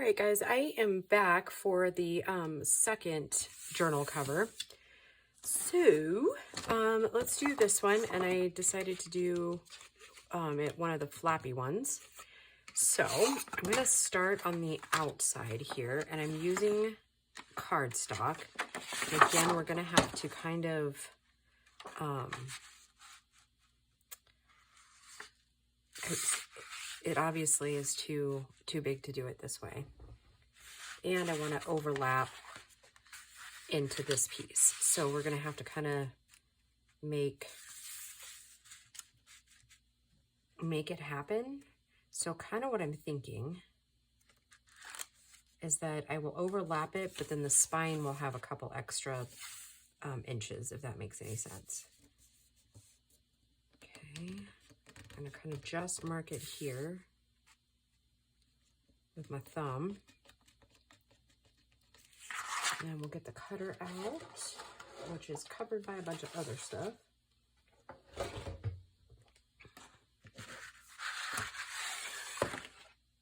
right, guys, I am back for the second journal cover. So let's do this one, and I decided to do one of the flappy ones. So I'm going to start on the outside here, and I'm using cardstock. And again, we're going to have to kind of it obviously is too big to do it this way. And I want to overlap into this piece. So we're going to have to kind of make it happen. So kind of what I'm thinking is that I will overlap it, but then the spine will have a couple extra inches, if that makes any sense. Okay, I'm going to kind of just mark it here with my thumb. And we'll get the cutter out, which is covered by a bunch of other stuff.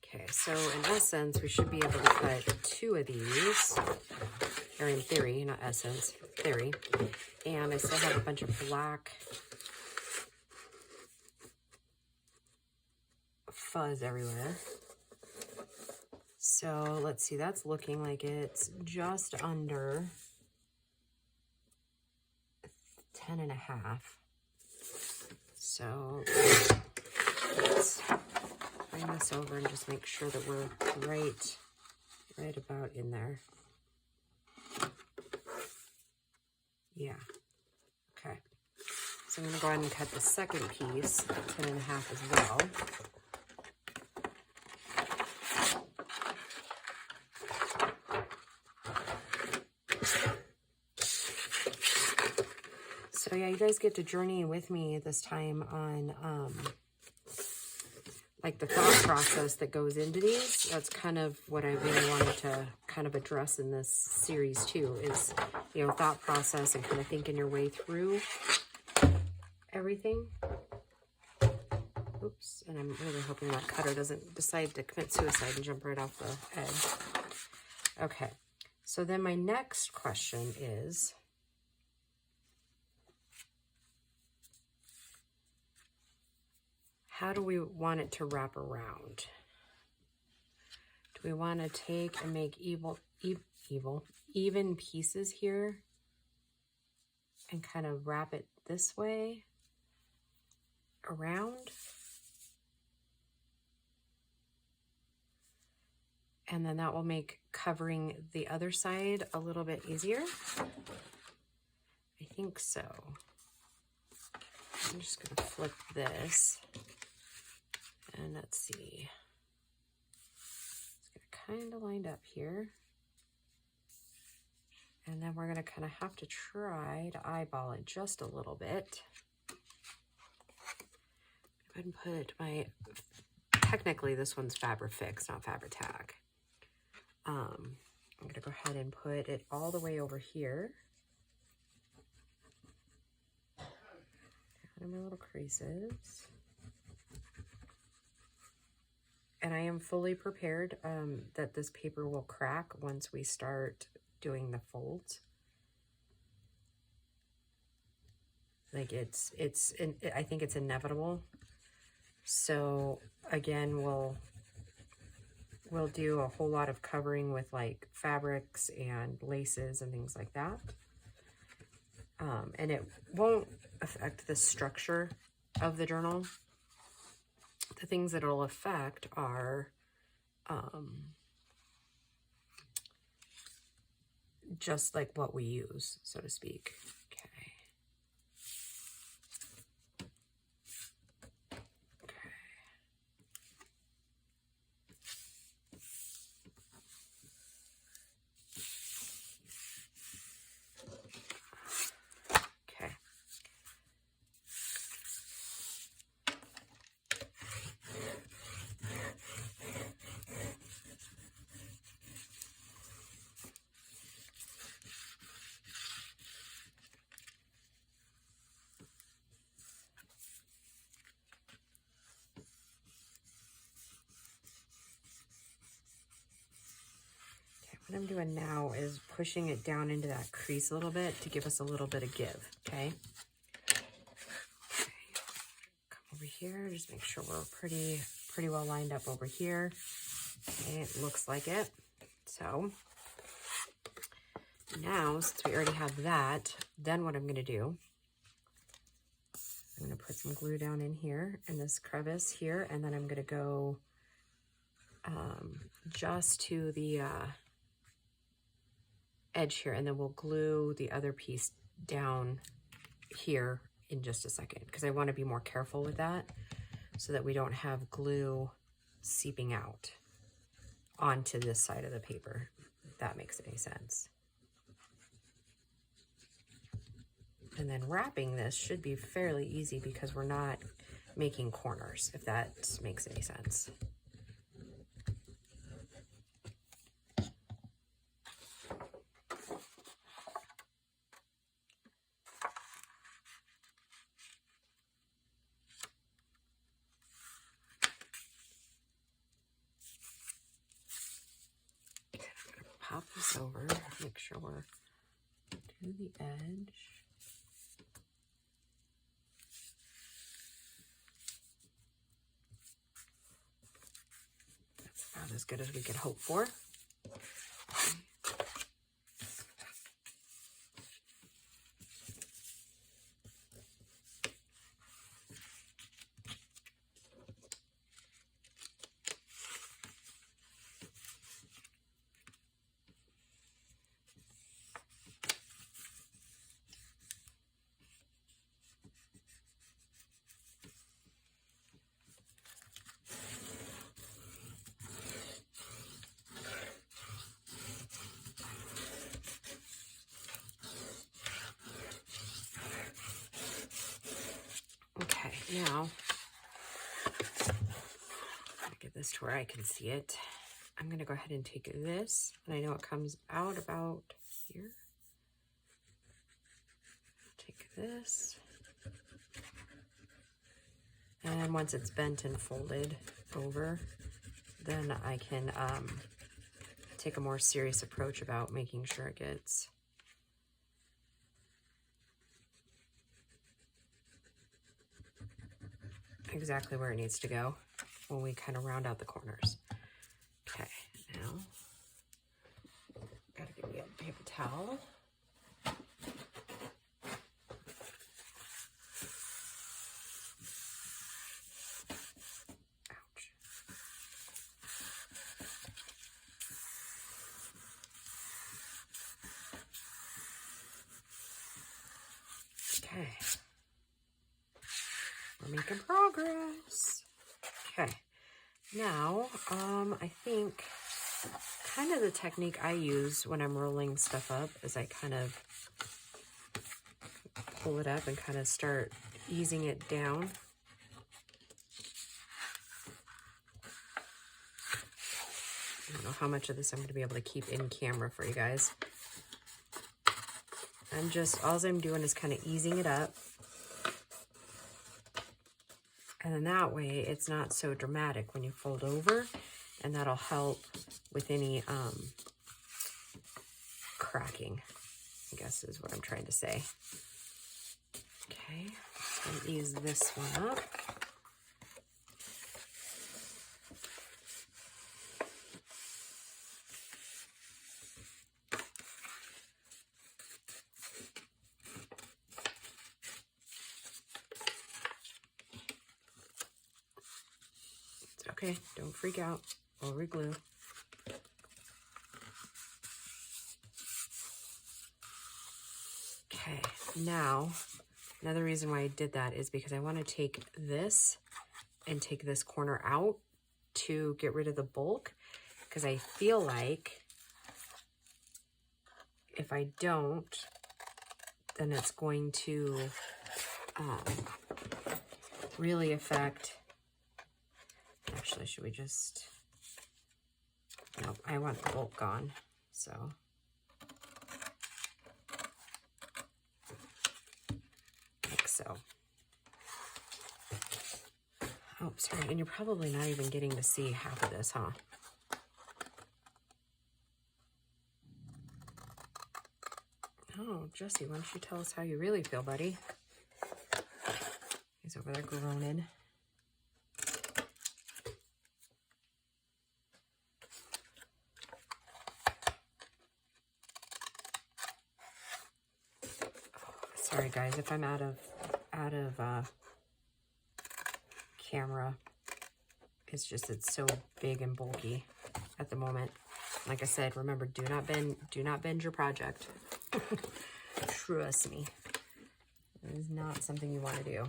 Okay, so in essence, we should be able to cut 2 of these, or in theory, not essence, theory. And I still have a bunch of black fuzz everywhere. So let's see, that's looking like it's just under 10.5. So let's bring this over and just make sure that we're right about in there. Yeah, okay. So I'm gonna go ahead and cut the second piece at 10.5 as well. So yeah, you guys get to journey with me this time on like the thought process that goes into these. That's kind of what I really wanted to kind of address in this series too, is, you know, thought process and kind of thinking your way through everything. Oops, and I'm really hoping that cutter doesn't decide to commit suicide and jump right off the edge. Okay, so then my next question is, how do we want it to wrap around? Do we want to take and make even pieces here and kind of wrap it this way around? And then that will make covering the other side a little bit easier. I think so. I'm just going to flip this. And let's see. It's kind of lined up here. And then we're going to kind of have to try to eyeball it just a little bit. Go ahead and put my, technically this one's Fabri-Fix, not Fabri-Tac. I'm going to go ahead and put it all the way over here. Down in my little creases. And I am fully prepared that this paper will crack once we start doing the folds. Like I think it's inevitable. So again, we'll do a whole lot of covering with like fabrics and laces and things like that. And it won't affect the structure of the journal. The things that it'll affect are just like what we use, so to speak. Okay. Okay. Okay. what I'm doing now is pushing it down into that crease a little bit to give us a little bit of give, okay? Come over here, just make sure we're pretty well lined up over here. Okay, it looks like it. So now, since we already have that, then what I'm gonna do, I'm gonna put some glue down in here, in this crevice here, and then I'm gonna go just to the edge here, and then we'll glue the other piece down here in just a second, because I want to be more careful with that so that we don't have glue seeping out onto this side of the paper, if that makes any sense. And then wrapping this should be fairly easy because we're not making corners, if that makes any sense. Pop this over, make sure we're to the edge. That's about as good as we could hope for. Okay, now, get this to where I can see it. I'm going to go ahead and take this, and I know it comes out about here. Take this, and once it's bent and folded over, then I can take a more serious approach about making sure it gets exactly where it needs to go when we kind of round out the corners. Okay, now gotta give me a paper towel. Ouch. Okay. We're making progress. Okay, now I think kind of the technique I use when I'm rolling stuff up is I kind of pull it up and kind of start easing it down. I don't know how much of this I'm going to be able to keep in camera for you guys. All I'm doing is kind of easing it up. And then that way it's not so dramatic when you fold over, and that'll help with any cracking, I guess is what I'm trying to say. Okay, I'm going to ease this one up. Okay, don't freak out. We'll re-glue. Okay, now, another reason why I did that is because I want to take this and take this corner out to get rid of the bulk, because I feel like if I don't, then it's going to really affect. Actually, should we just, no, I want the bulk gone, so. Like so. Oh, sorry, and you're probably not even getting to see half of this, huh? Oh, Jesse, why don't you tell us how you really feel, buddy? He's over there groaning. Sorry guys, if I'm out of camera, it's just, it's so big and bulky at the moment. Like I said, remember, do not bend your project. Trust me, it is not something you want to do.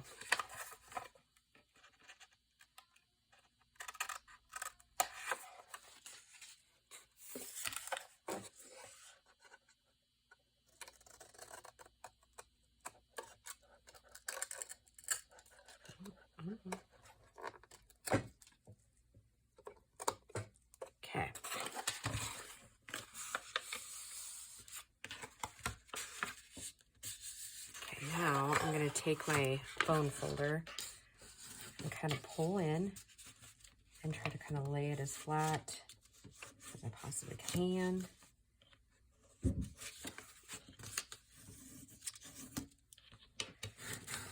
Okay. Okay, now I'm going to take my bone folder and kind of pull in and try to kind of lay it as flat as I possibly can.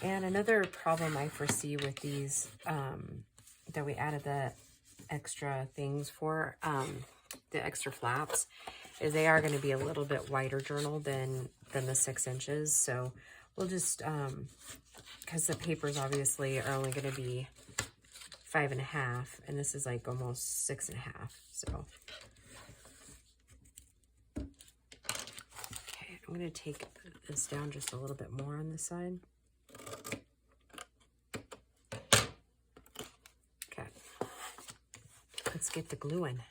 And another problem I foresee with these that we added the extra things for, the extra flaps, is they are going to be a little bit wider journal than the 6 inches. So we'll just, because the papers obviously are only going to be 5.5, and this is like almost 6.5. So, okay, I'm going to take this down just a little bit more on this side. Okay, let's get the glue in.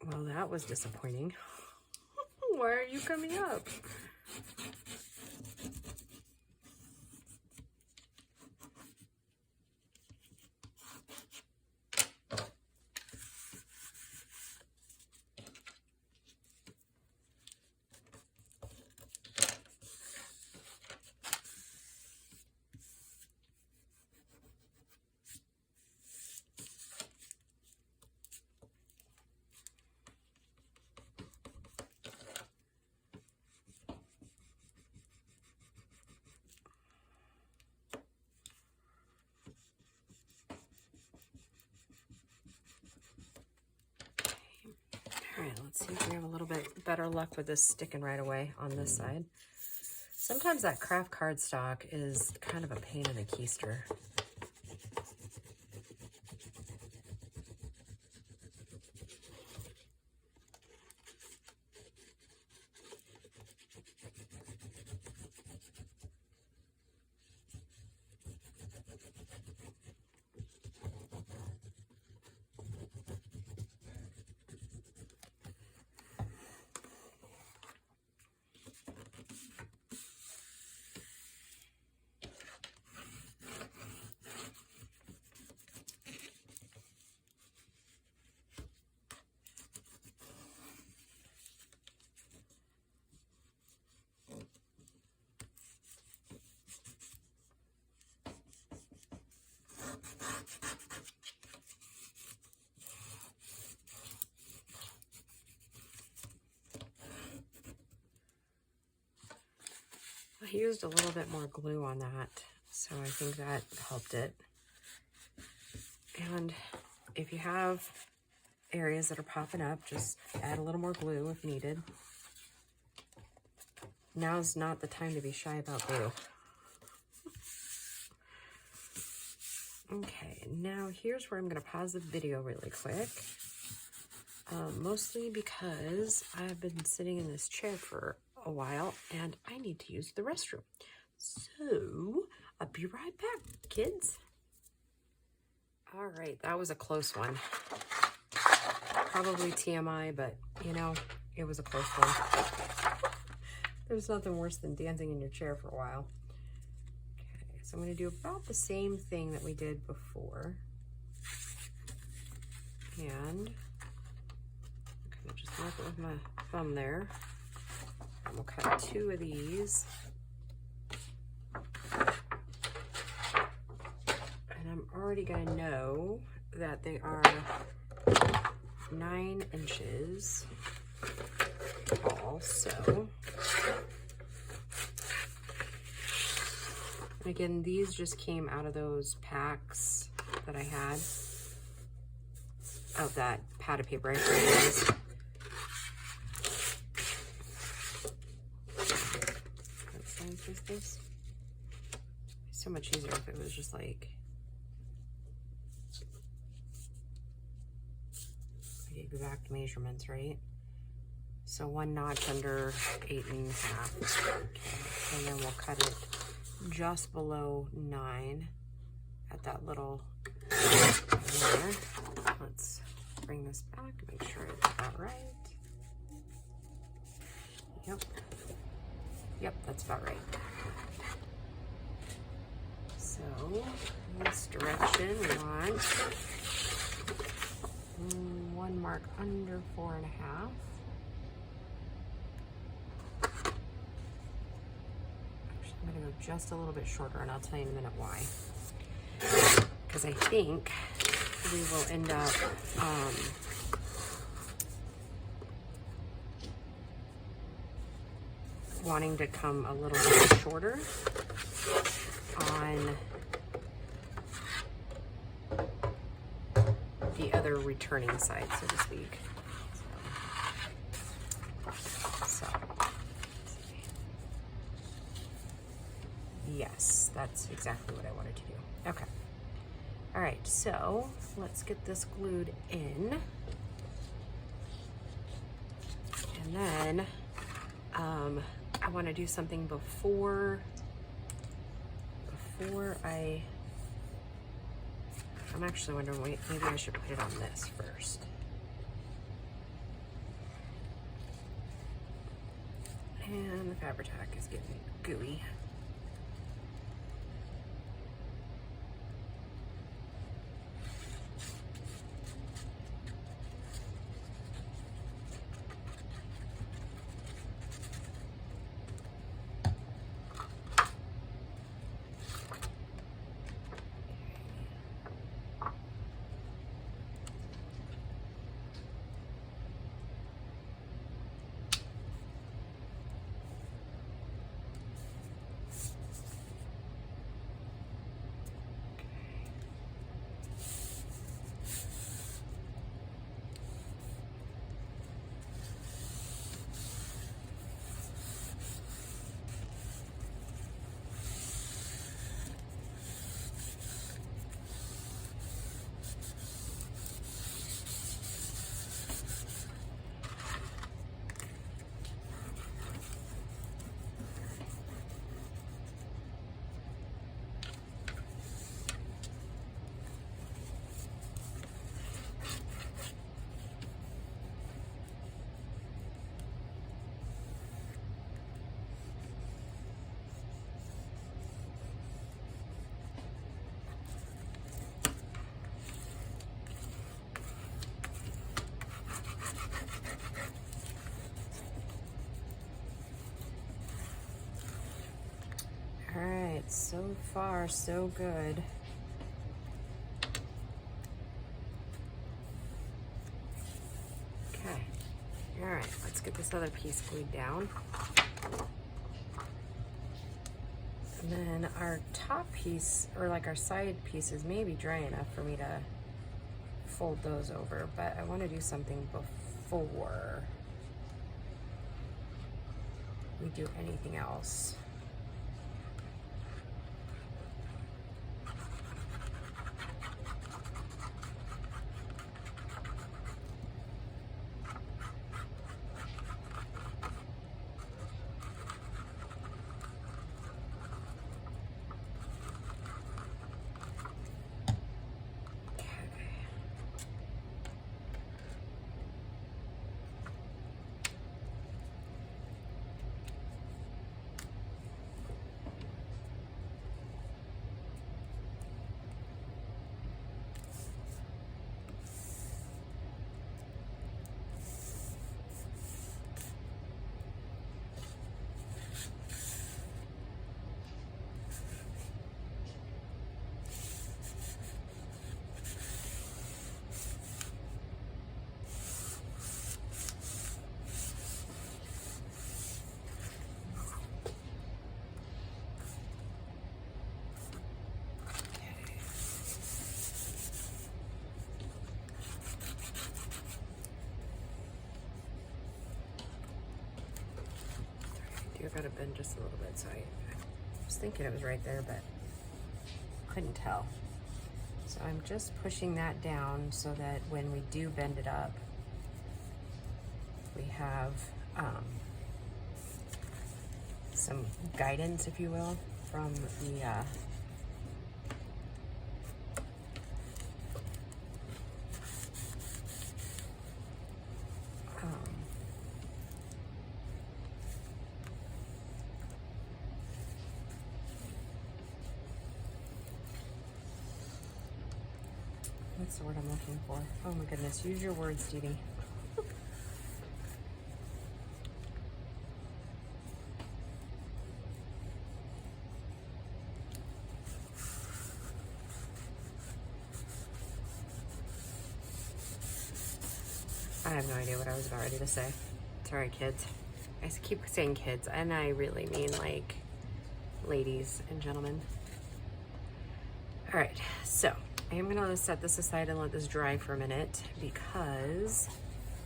Well, that was disappointing. Why are you coming up? All right, let's see if we have a little bit better luck with this sticking right away on this side. Sometimes that craft cardstock is kind of a pain in the keister. I used a little bit more glue on that, so I think that helped it. And if you have areas that are popping up, just add a little more glue if needed. Now's not the time to be shy about glue. Okay, now here's where I'm going to pause the video really quick. Mostly because I've been sitting in this chair for a while and I need to use the restroom. So I'll be right back, kids. All right, that was a close one. Probably TMI, but you know, it was a close one. There's nothing worse than dancing in your chair for a while. Okay, so I'm going to do about the same thing that we did before. And I'm going to just mark it with my thumb there. And we'll cut 2 of these. And I'm already going to know that they are 9 inches tall, so again, these just came out of those packs that I had of that pad of paper I created. What size is this? It's so much easier if it was just like exact measurements, right? So 1 notch under 8.5. Okay, and then we'll cut it just below 9 at that little there. Let's bring this back, make sure it's about right. Yep, that's about right. So in this direction we want 1 mark under 4.5. Actually, I'm gonna go just a little bit shorter, and I'll tell you in a minute why. Because I think we will end up wanting to come a little bit shorter on the other returning side, so to speak. So yes, that's exactly what I wanted to do. Okay. All right, so let's get this glued in. And then I want to do something before I'm actually wondering, wait, maybe I should put it on this first. And the Fabri-Tac is getting gooey. All right, so far so good. Okay, all right, let's get this other piece glued down. And then our top piece, or like our side pieces, may be dry enough for me to fold those over, but I want to do something before we do anything else. have got to bend just a little bit, so I was thinking it was right there, but couldn't tell. So I'm just pushing that down so that when we do bend it up, we have some guidance, if you will, from the what's the word I'm looking for? Oh my goodness, use your words, Stevie. I have no idea what I was about ready to say. Sorry, kids. I keep saying kids, and I really mean like ladies and gentlemen. All right, so I am gonna set this aside and let this dry for a minute because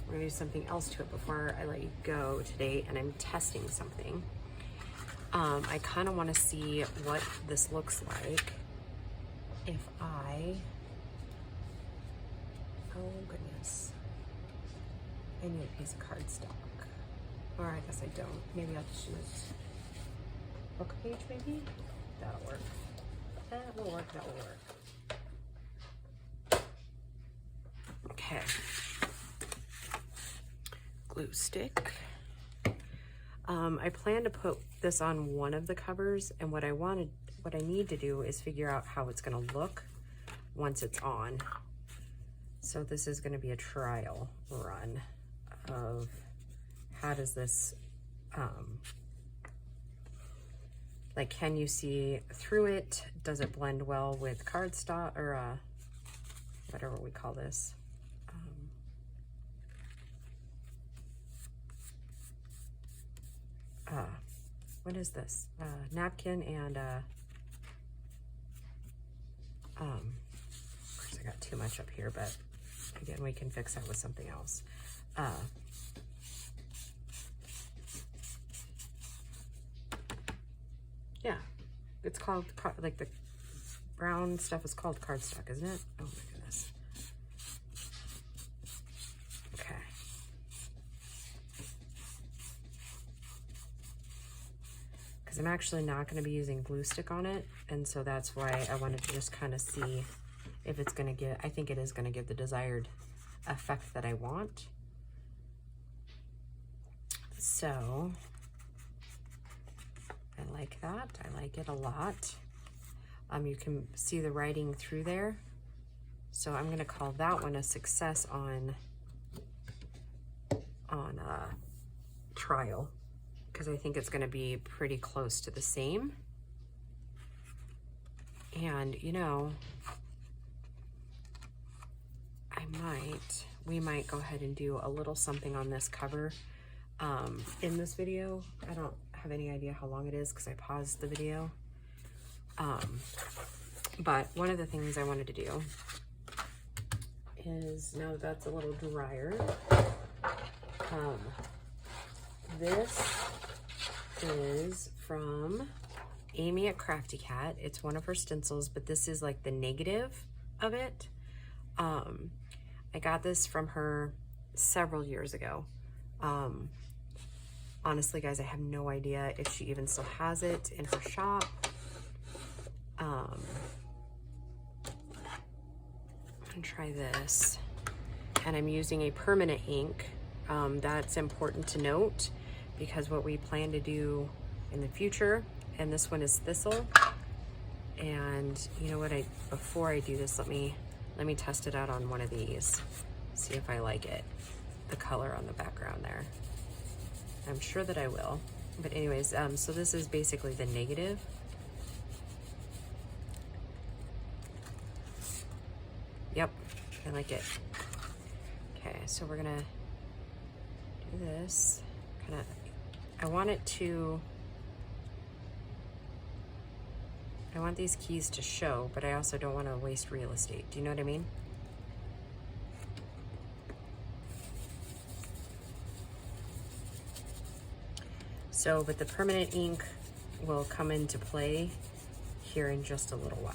we're gonna do something else to it before I let you go today, and I'm testing something. I kind of want to see what this looks like if I, oh goodness, I need a piece of cardstock. Or I guess I don't. Maybe I'll just use book page maybe? That'll work. That will work, that will work. Okay. Glue stick. I plan to put this on one of the covers, and what I need to do is figure out how it's gonna look once it's on. So this is gonna be a trial run of how does this, like, can you see through it? Does it blend well with cardstock or whatever we call this? What is this? Napkin and, of course I got too much up here, but again, we can fix that with something else. Yeah, it's called, like the brown stuff is called cardstock, isn't it? Oh my goodness. Okay. Because I'm actually not going to be using glue stick on it, and so that's why I wanted to just kind of see if it's going to give, I think it is going to give the desired effect that I want. So I like that. I like it a lot. You can see the writing through there. So I'm going to call that one a success on trial, because I think it's going to be pretty close to the same. And you know, we might go ahead and do a little something on this cover in this video. I don't have any idea how long it is because I paused the video. But one of the things I wanted to do is, now that that's a little drier, this is from Amy at Crafty Cat. It's one of her stencils, but this is like the negative of it. I got this from her several years ago. Honestly, guys, I have no idea if she even still has it in her shop. I'm gonna try this, and I'm using a permanent ink. That's important to note because what we plan to do in the future, and this one is Thistle. And you know what, before I do this, let me test it out on one of these, see if I like it, the color on the background there. I'm sure that I will. But anyways, so this is basically the negative. Yep, I like it. Okay, so we're gonna do this. I want these keys to show, but I also don't want to waste real estate. Do you know what I mean? So, but the permanent ink will come into play here in just a little while.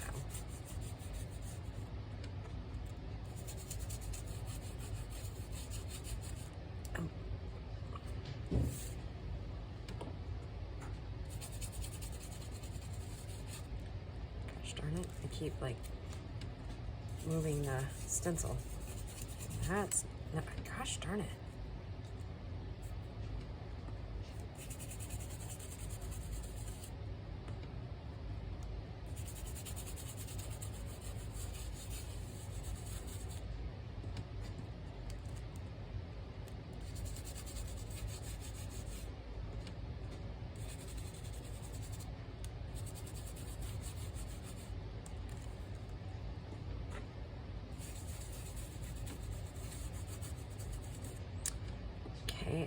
Gosh darn it, I keep like moving the stencil. That's, gosh darn it.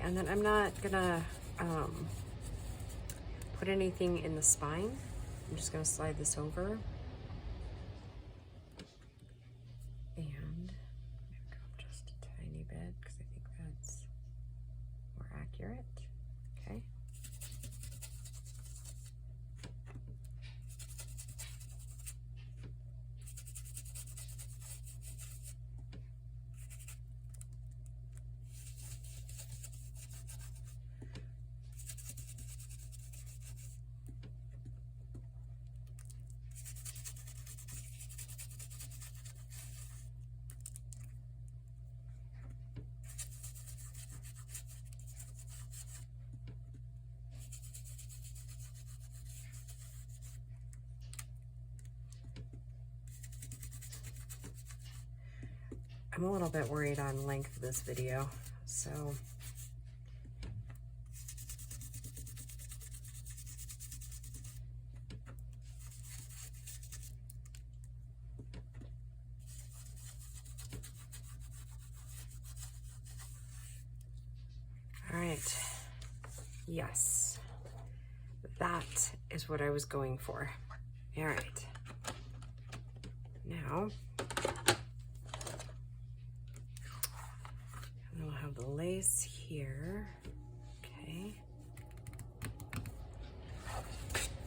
And then I'm not gonna put anything in the spine. I'm just gonna slide this over. And go just a tiny bit because I think that's more accurate. Okay. I'm a little bit worried on length of this video, so all right. Yes, that is what I was going for. All right. Now, we'll have the lace here. Okay.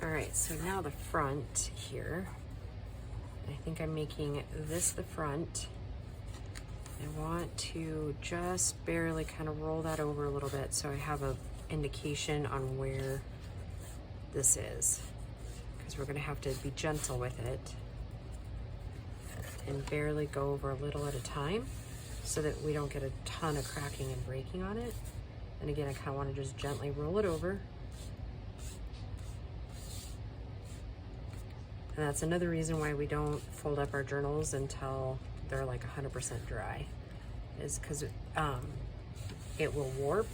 All right, so now the front here. I think I'm making this the front. I want to just barely kind of roll that over a little bit so I have an indication on where this is, because we're going to have to be gentle with it and barely go over a little at a time so that we don't get a ton of cracking and breaking on it. And again, I kind of want to just gently roll it over. And that's another reason why we don't fold up our journals until they're like 100% dry, is because it will warp.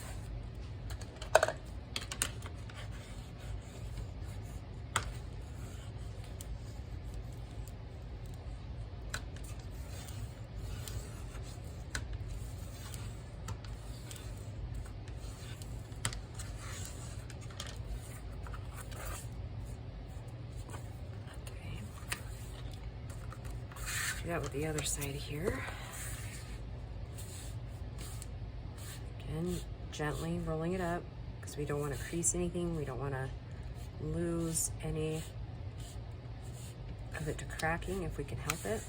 Do that with the other side here. Again, gently rolling it up because we don't want to crease anything. We don't want to lose any of it to cracking if we can help it.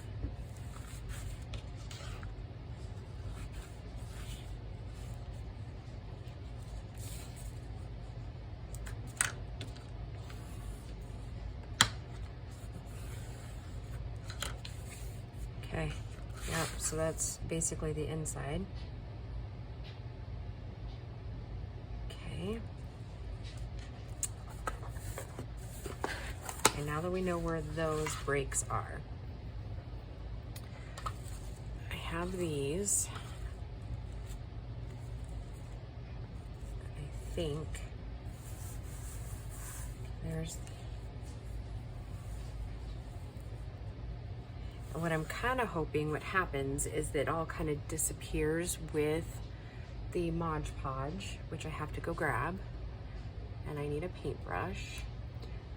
Okay, yep, so that's basically the inside. Okay. And now that we know where those breaks are, I have these. I think there's, what I'm kind of hoping what happens is that it all kind of disappears with the Mod Podge, which I have to go grab, and I need a paintbrush.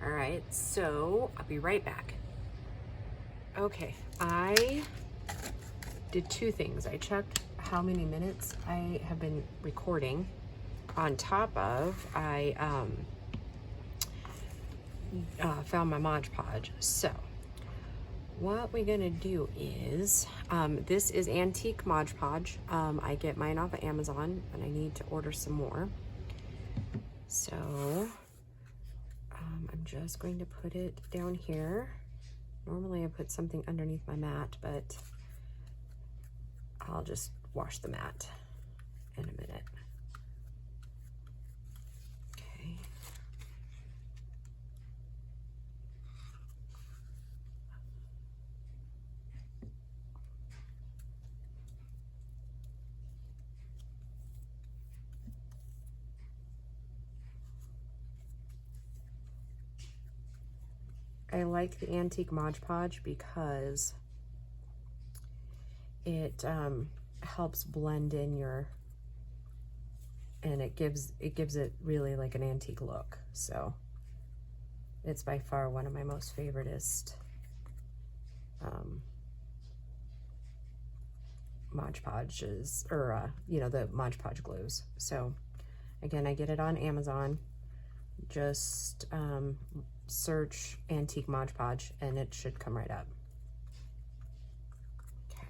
All right, so I'll be right back. Okay, I did two things. I checked how many minutes I have been recording, on top of, I found my Mod Podge. So what we're gonna do is, this is antique Mod Podge. I get mine off of Amazon, and I need to order some more. So I'm just going to put it down here. Normally I put something underneath my mat, but I'll just wash the mat in a minute. Okay. I like the antique Mod Podge because it helps blend in your, and it gives it really like an antique look. So it's by far one of my most favoriteest Mod Podges, or you know, the Mod Podge glues. So again, I get it on Amazon. Just search antique Mod Podge and it should come right up. Okay.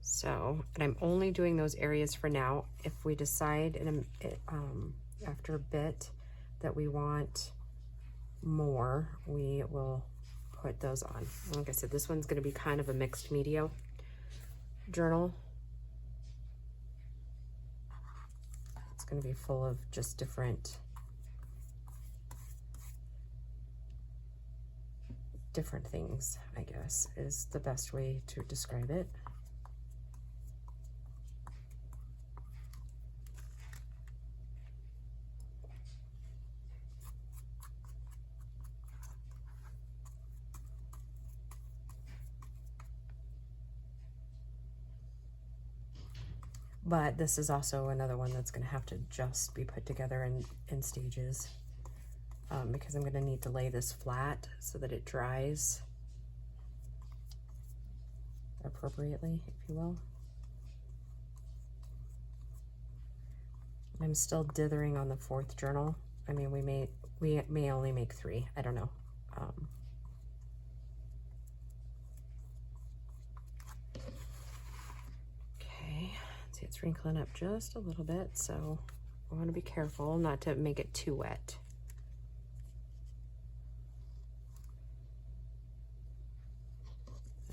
So, and I'm only doing those areas for now. If we decide in after a bit that we want more, we will put those on. Like I said, this one's going to be kind of a mixed media journal. It's going to be full of just different things, I guess, is the best way to describe it. But this is also another one that's going to have to just be put together in stages, because I'm going to need to lay this flat so that it dries appropriately, if you will. I'm still dithering on the 4th journal. I mean, we may only make 3. I don't know. Okay, see, it's wrinkling up just a little bit, so I want to be careful not to make it too wet.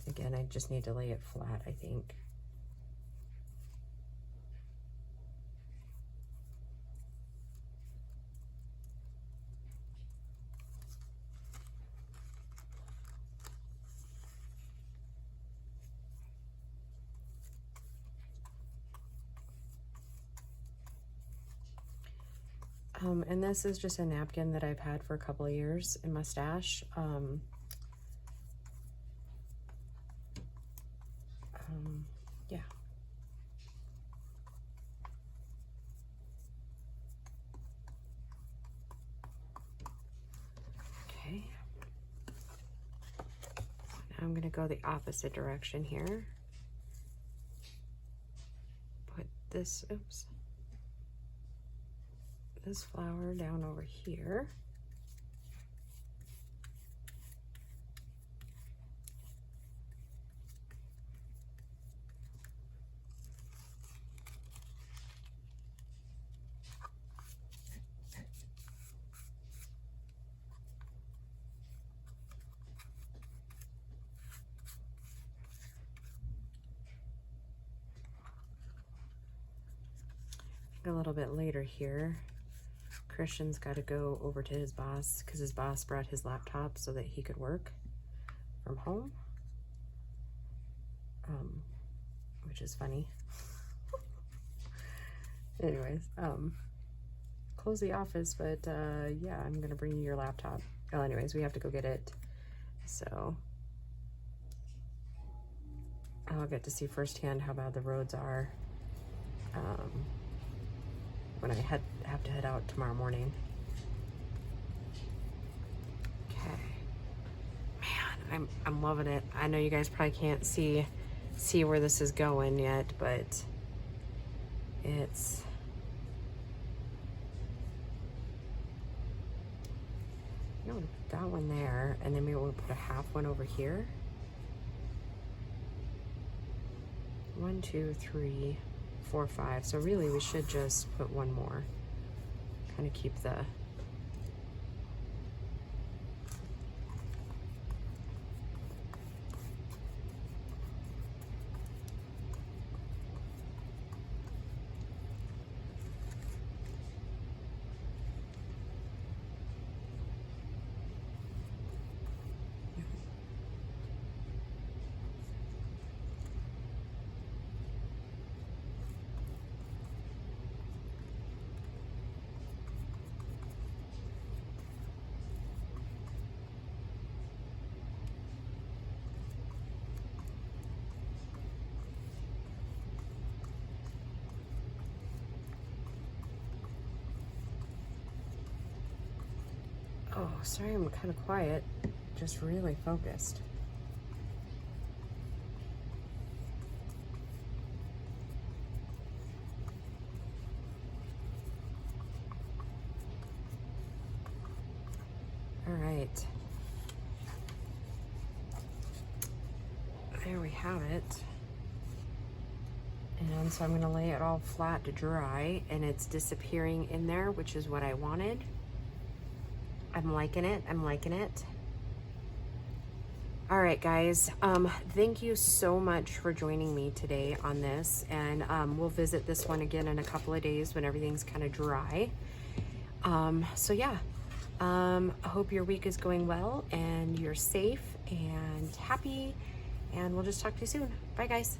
Again, I just need to lay it flat, I think. And this is just a napkin that I've had for a couple of years in my stash. Yeah. Okay. Now I'm going to go the opposite direction here. Put this, oops, this flower down over here. A little bit later here, Christian's got to go over to his boss because his boss brought his laptop so that he could work from home, which is funny. Anyways, close the office, but yeah, I'm gonna bring you your laptop. Well, anyways, we have to go get it, so I'll get to see firsthand how bad the roads are when I have to head out tomorrow morning. Okay, man, I'm loving it. I know you guys probably can't see where this is going yet, but it's I'm gonna put that one there, and then maybe we'll put a half one over here. 1, 2, 3, 4, 5. So really we should just put one more. Kind of keep the oh, sorry, I'm kind of quiet, just really focused. All right, there we have it. And so I'm going to lay it all flat to dry, and it's disappearing in there, which is what I wanted. I'm liking it. I'm liking it. All right, guys. Thank you so much for joining me today on this, and we'll visit this one again in a couple of days when everything's kind of dry. So yeah, I hope your week is going well and you're safe and happy, and we'll just talk to you soon. Bye, guys.